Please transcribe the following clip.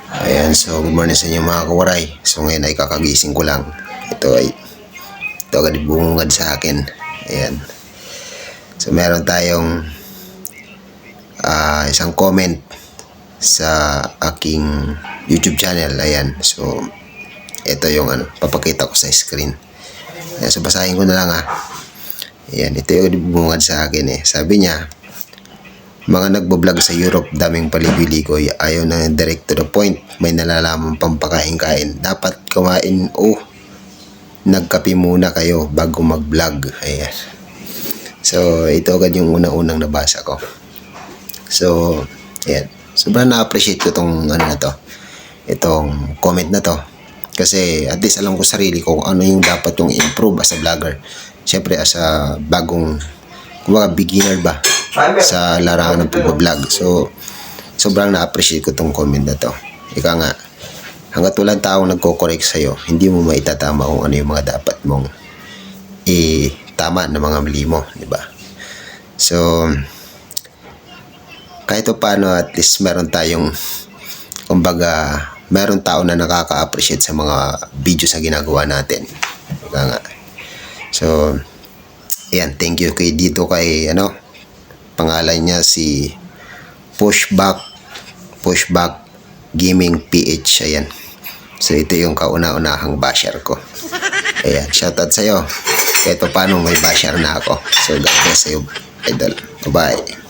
Ayan, so good morning sa inyo mga kawaray. So ngayon ay kakagising ko lang. Ito agad bungad sa akin. Ayan. So meron tayong isang comment sa aking YouTube channel. Ayan. So ito yung papakita ko sa screen. Ayan, so basahin ko na lang Ayan, ito yung bungad sa akin Sabi niya, mga nagbablog sa Europe, daming paligoy-ligoy, ayaw na direct to the point, may nalalaman pang pakain-kain, dapat kumain nagkape muna kayo bago mag-vlog. Ayan. So ito agad yung unang nabasa ko. So ayan, sobrang na-appreciate ko tong itong comment na to, kasi at least alam ko sarili ko kung ano yung dapat yung improve as a vlogger. Siyempre as a bagong, kumbaga beginner ba sa larangan ng pag-vlog. So sobrang na-appreciate ko tong comment na to. Ika nga, hanggat walang taong nagko-correct sa'yo, hindi mo maitatama kung ano yung mga dapat mong tama na mga mali mo, di ba? So kahit paano, at least meron tayong, kumbaga meron tao na nakaka-appreciate sa mga video sa ginagawa natin. Ika nga. So ayan, thank you dito kay pangalan niya si Pushback Gaming PH. Ayan. So ito yung kauna-unahang basher ko. Ayan, shoutout sa'yo. Kahit paano may basher na ako. So God bless sa'yo, idol. Bye-bye.